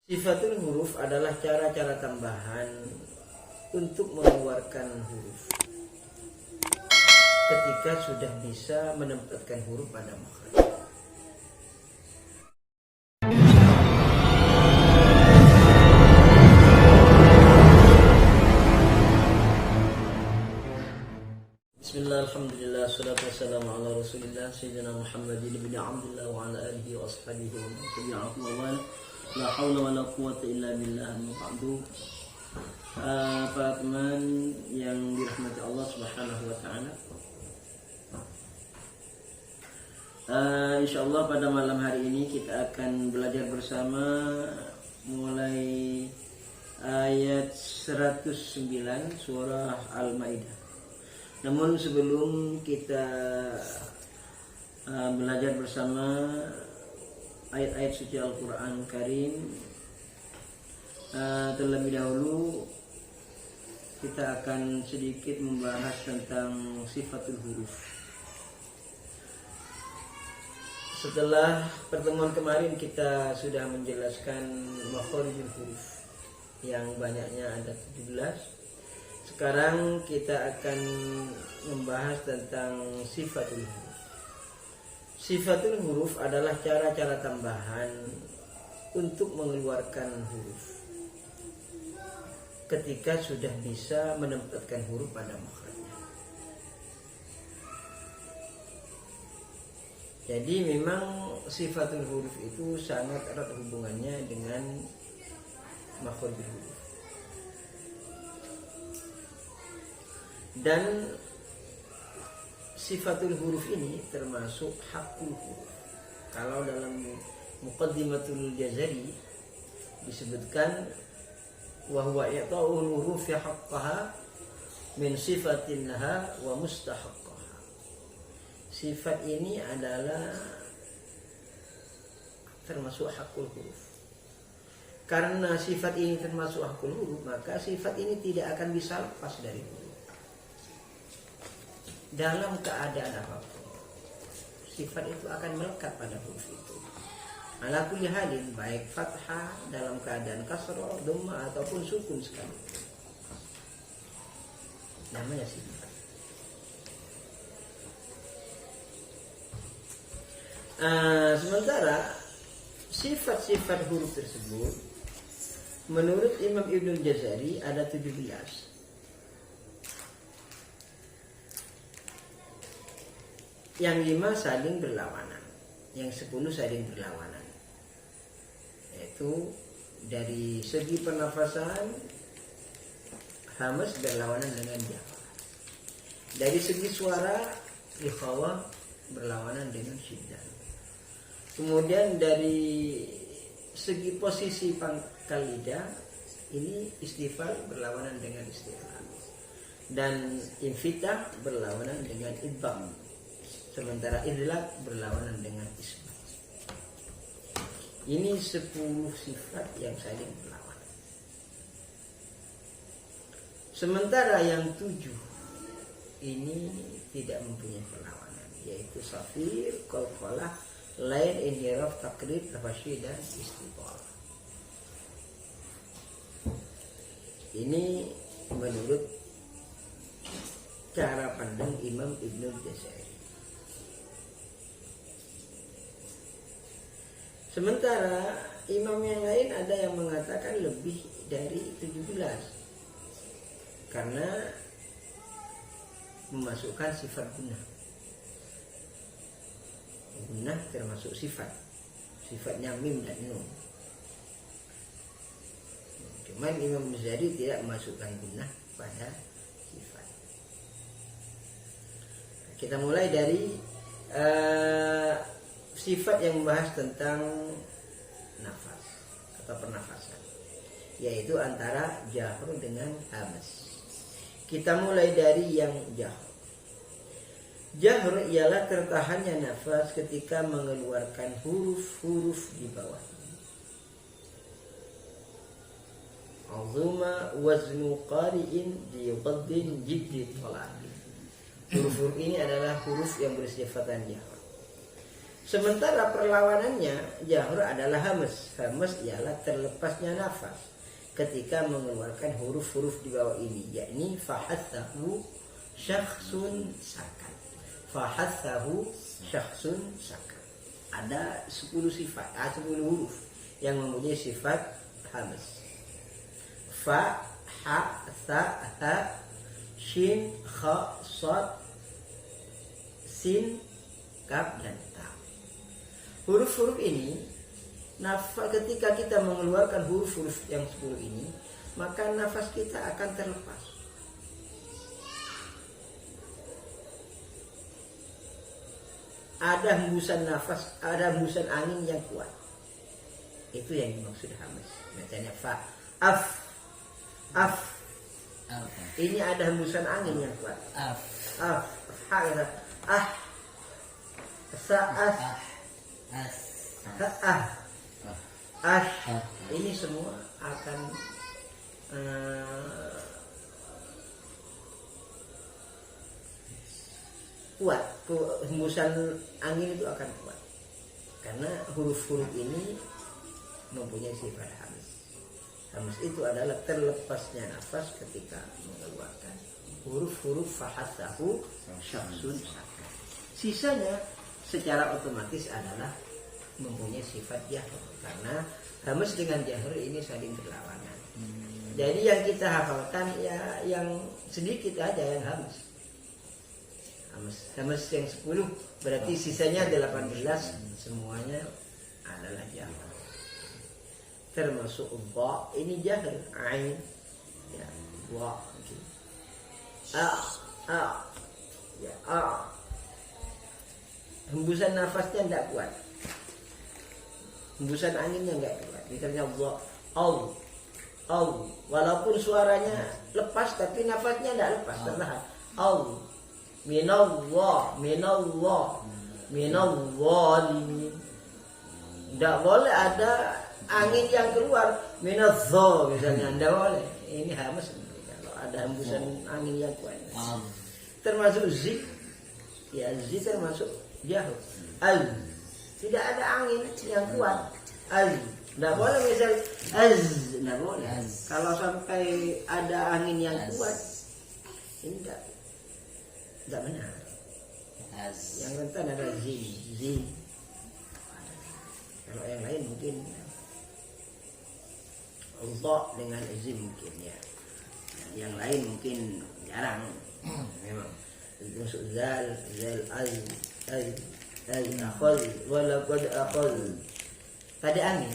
Sifatul huruf adalah cara-cara tambahan untuk mengeluarkan huruf ketika sudah bisa menempatkan huruf pada makhraj. Bismillah, alhamdulillah, salatu wassalamu ala rasulillah sayyidina Muhammadin ibn Abdullah wa ala alihi wa ashabihi wa man tabi'ahum wa wala. La hawla wa la quwwata illa billah. Ba'du. Para teman yang dirahmati Allah Subhanahu wa taala. Insyaallah pada malam hari ini kita akan belajar bersama mulai ayat 109 surah Al-Maidah. Namun sebelum kita belajar bersama ayat-ayat suci Al-Quran Karim, terlebih dahulu kita akan sedikit membahas tentang sifatul huruf. Setelah pertemuan kemarin kita sudah menjelaskan makharijul huruf yang banyaknya ada 17. Sekarang kita akan membahas tentang sifatul huruf. Sifatul huruf adalah cara-cara tambahan untuk mengeluarkan huruf ketika sudah bisa menempatkan huruf pada makhrajnya. Jadi memang sifatul huruf itu sangat erat hubungannya dengan makharijul huruf. Dan sifatul huruf ini termasuk hakul huruf. Kalau dalam Muqaddimatul Jazari disebutkan wa huwa i'ta'ul huruf haqqaha min sifatin laha wa mustahaqqaha. Sifat ini adalah termasuk hakul huruf. Karena sifat ini termasuk hakul huruf, maka sifat ini tidak akan bisa lepas dari huruf dalam keadaan apapun. Sifat itu akan melekat pada huruf itu. Ala kulli halin, baik fathah dalam keadaan kasrah, dhamma ataupun sukun sekali. Namanya sifat. Sementara sifat-sifat huruf tersebut menurut Imam Ibnul Jazari ada 17. Yang 5 saling berlawanan, yang 10 saling berlawanan. Yaitu dari segi pernafasan, hamas berlawanan dengan jafar. Dari segi suara, ikhawah berlawanan dengan syiddah. Kemudian dari segi posisi pangkal lidah, ini istifal berlawanan dengan istifal. Dan infitah berlawanan dengan idgham. Sementara idlaq berlawanan dengan isbat. Ini 10 sifat yang saling berlawanan. Sementara yang 7 ini tidak mempunyai perlawanan, yaitu safir, qalqalah, lain, inhiraf, takrib, tafasyi dan istiqalah. Ini menurut cara pandang Imam Ibnul Jazari. Sementara imam yang lain ada yang mengatakan lebih dari 17 karena memasukkan sifat gunnah. Gunnah termasuk sifatnya mim dan nun. Cuman Imam Jazari tidak memasukkan gunnah pada sifat. Kita mulai dari sifat yang membahas tentang nafas atau pernafasan, yaitu antara jahr dengan hamas. Kita mulai dari yang jahr. Jahr ialah tertahannya nafas ketika mengeluarkan huruf-huruf di bawah. Azuma waznu qari'in di qaddin jiddi talaq. Huruf-huruf ini adalah huruf yang bersifatan jahr. Sementara perlawanannya jahur adalah hamas. Hamas ialah terlepasnya nafas ketika mengeluarkan huruf-huruf di bawah ini, yakni fahathahu syakhsun sakan. Fahathahu syakhsun sakan. Ada 10 sifat, 10 huruf yang mempunyai sifat hamas. Fa, ha, tha, ha, shin, kha, sad, sin, kaf, dan ta. Huruf-huruf ini, ketika kita mengeluarkan huruf-huruf yang 10 ini, maka nafas kita akan terlepas. Ada hembusan nafas, ada hembusan angin yang kuat. Itu yang dimaksud hamas. Bacanya fa, af, af. Ini ada hembusan angin yang kuat. Af, af, ha, ah, sa, as, ah, ah. Ini semua akan kuat. Hembusan angin itu akan kuat karena huruf-huruf ini mempunyai sifat hamas. Hamas itu adalah terlepasnya nafas ketika mengeluarkan huruf-huruf fahathahu syakhsun sakan. Sisanya secara otomatis adalah mempunyai sifat jahur, karena hamas dengan jahur ini saling berlawanan. Jadi yang kita hafalkan ya yang sedikit aja yang hamas. Hamas yang 10, berarti sisanya 18 semuanya adalah jahur. Termasuk ba, ini jahur, ain, ya, wa, ya, hembusan nafasnya tidak kuat, hembusan anginnya enggak kuat. Misalnya ba, au, walaupun suaranya lepas tapi nafasnya tidak lepas, tertahan. Au, minallah, minalzalimin. Tidak boleh ada angin yang keluar minadzo misalnya, tidak boleh. Ini hamas kalau ada hembusan angin yang kuat. Termasuk zi, ya zi termasuk jahur. Al, tidak ada angin yang kuat. Al, tidak boleh misal az, tidak boleh. Kalau sampai ada angin yang kuat, ini tidak benar. Yang rentan ada zi. Kalau yang lain mungkin Allah dengan zi mungkin ya. Yang lain mungkin jarang. Memang masuk zal, az, akhol, walaqad akhol. Ada angin.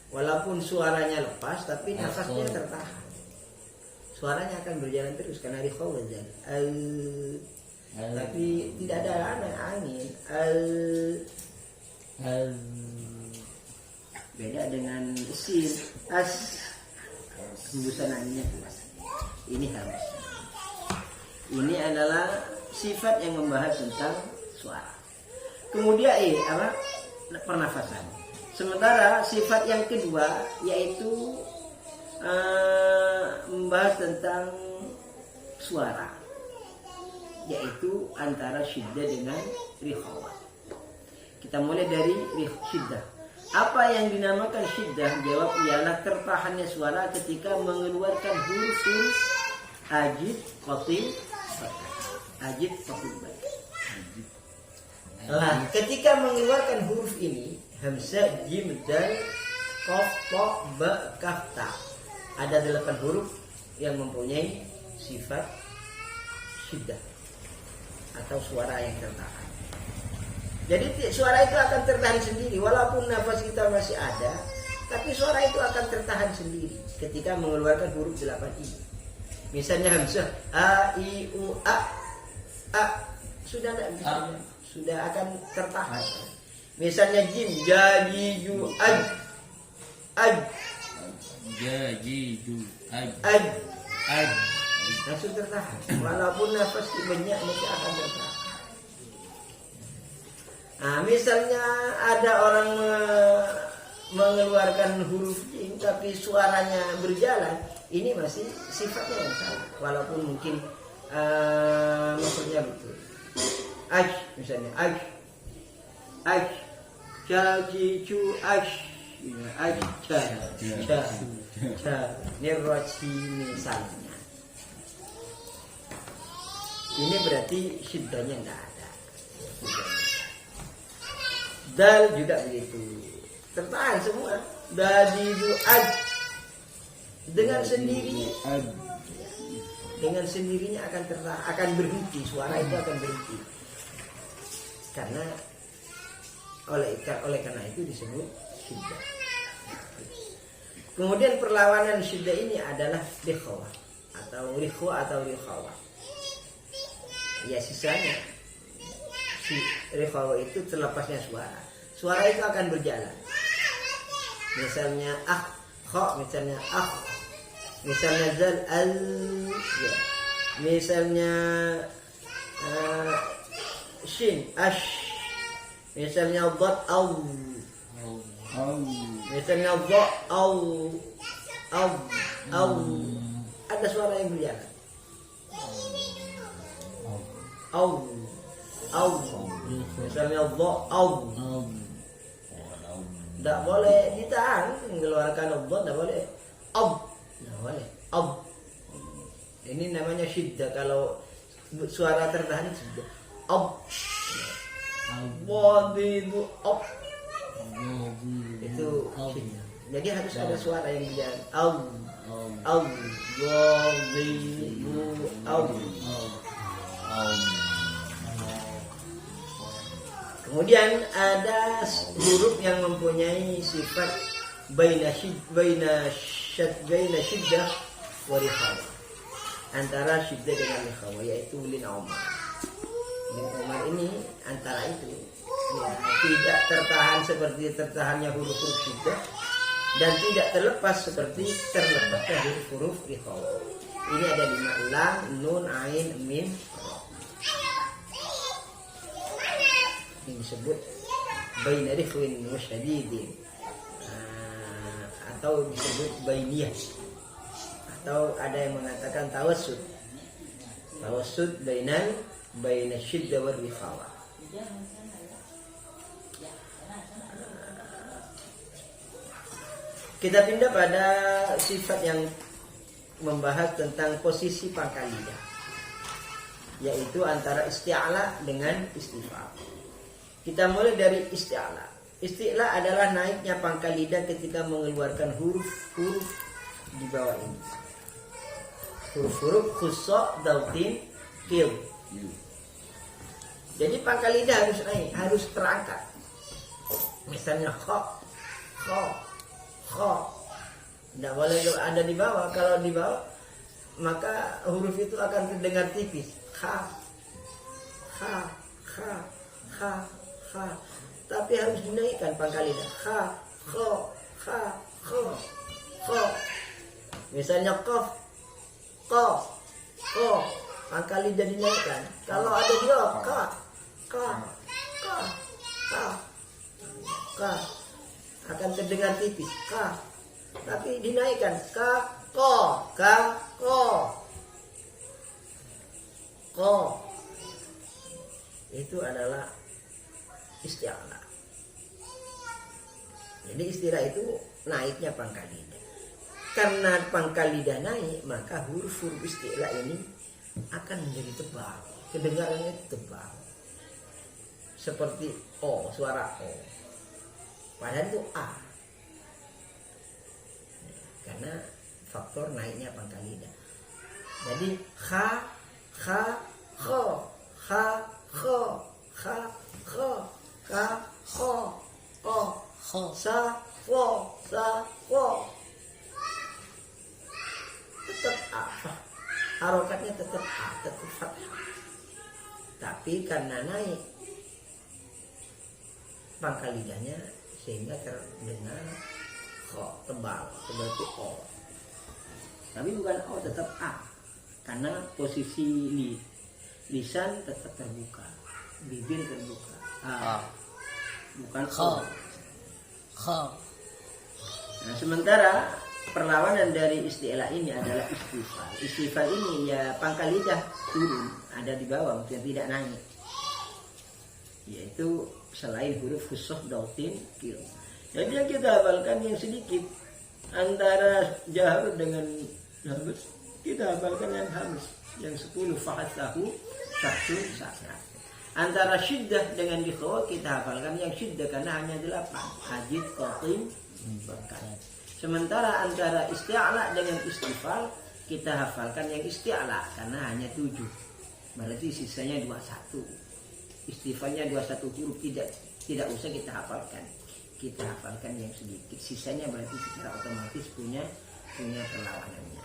Walaupun suaranya lepas tapi nafasnya tertahan. Suaranya akan berjalan terus karena di khawazan. Tapi tidak ada angin. Beda dengan sin, as, hembusan anginnya kuat. Ini hamas. Ini adalah sifat yang membahas tentang suara. Kemudian pernafasan. Sementara sifat yang kedua yaitu membahas tentang suara, yaitu antara syiddah dengan rikhawah. Kita mulai dari syiddah. Apa yang dinamakan syiddah? Jawab ialah tertahannya suara ketika mengeluarkan huruf-huruf ajid, qasim, ajid, qasim. Nah, ketika mengeluarkan huruf ini hamzah, jim, dal, qaf, ta, ba, kaf, ta. Ada 8 huruf yang mempunyai sifat syiddah atau suara yang tertahan. Jadi suara itu akan tertahan sendiri walaupun nafas kita masih ada, tapi suara itu akan tertahan sendiri ketika mengeluarkan huruf 8 ini. Misalnya hamzah a, i, u, a sudah tidak bisa, sudah akan tertahan. Misalnya jim, ja, ji, ju, aj, langsung tertahan. Walaupun nafas banyak masih akan tertahan. Nah, misalnya ada orang mengeluarkan huruf jim tapi suaranya berjalan, ini masih sifatnya yang salah. Walaupun mungkin maksudnya betul. Ash misalnya ash cha ji chu ash cha nirwaci misalnya. Ini berarti syiddahnya enggak ada. Dal juga begitu, tertahan semua. Dadidu ad dengan sendirinya akan tertahan, akan berhenti, suara itu akan berhenti. Karena oleh karena itu disebut syiddah. Kemudian perlawanan syiddah ini adalah rikhwah atau rikhwah. Ya sisanya si rikhwah itu terlepasnya suara. Suara itu akan berjalan. Misalnya misalnya misalnya zal al, ya. Misalnya shin ash, misalnya dot au, misalnya dot au, ada suara yang berjalan. Misalnya dot au, tidak boleh ditahan, mengeluarkan dot tidak boleh. Tidak boleh. Ini namanya syiddah. Kalau suara tertahan syiddah. Wadidu itu syiddah. Jadi harus ada suara yang berjalan. Kemudian ada huruf yang mempunyai sifat baina syiddah wa rikhawah, antara syiddah dengan rikhawah, yaitu lin umar. Lin umar ini antara itu, ya, tidak tertahan seperti tertahannya huruf-huruf syiddah dan tidak terlepas seperti terlepasnya huruf-huruf rikhawah. Ini ada 5: lam, nun, ain, mim, ra. Ini disebut baina rikhwin wa syadidin, atau disebut bainiyah, atau ada yang mengatakan tawassud baina syiddah wa rikhawah. Kita pindah pada sifat yang membahas tentang posisi pangkal lidah, yaitu antara isti'la dengan istifal. Kita mulai dari isti'la. Isti'la adalah naiknya pangkal lidah ketika mengeluarkan huruf-huruf di bawah ini. Huruf-huruf khusok, dautin, kil. Jadi pangkal lidah harus naik, harus terangkat. Misalnya kho. Tidak boleh ada di bawah. Kalau di bawah, maka huruf itu akan terdengar tipis. Kha. Tapi harus dinaikkan pangkal lidah. Kho. Misalnya qaf, pangkal lidah dinaikkan. Kalau ada di bawah, ka akan terdengar tipis. Tapi dinaikkan. Ko. Itu adalah isti'la. Jadi istilah itu naiknya pangkal lidah. Karena pangkal lidah naik, maka huruf-huruf isti'la ini akan menjadi tebal. Kedengarannya tebal. Seperti O, suara O. Padahal itu A. Karena faktor naiknya pangkal lidah. Jadi kha, kho, sa, wo. Tetap A. Harokatnya tetap A, tetap fathah. Tapi karena naik pangkal lidahnya sehingga terdengar kho, tebal, seperti O. Tapi bukan O, tetap A. Karena posisi lisan tetap terbuka, bibir terbuka. Bukan O. Nah, sementara perlawanan dari isti'la ini adalah istifal. Istifal ini ya pangkal lidah turun, ada di bawah, maksudnya tidak naik. yaitu selain huruf khusus dautin kil. Jadi yang kita hafalkan yang sedikit antara jahar dengan hamz, kita hafalkan yang hamz yang 10 fa'atahu satu saat. Antara syiddah dengan dikhawa kita hafalkan yang syiddah karena hanya 8. Ajid, qatim, bakat. Sementara antara isti'la dengan istifal kita hafalkan yang isti'la karena hanya 7. Berarti sisanya 21. Istifalnya 21 huruf tidak usah kita hafalkan. Kita hafalkan yang sedikit. Sisanya berarti secara otomatis punya perlawanannya.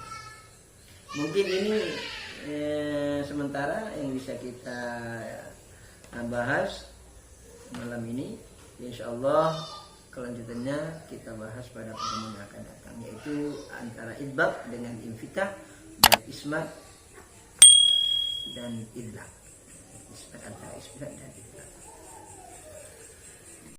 Mungkin ini sementara yang bisa kita bahas malam ini. Insyaallah kelanjutannya kita bahas pada pertemuan yang akan datang, yaitu antara idbaq dengan infitah dan ismat dan idlaq. Antara ismat dan idlaq.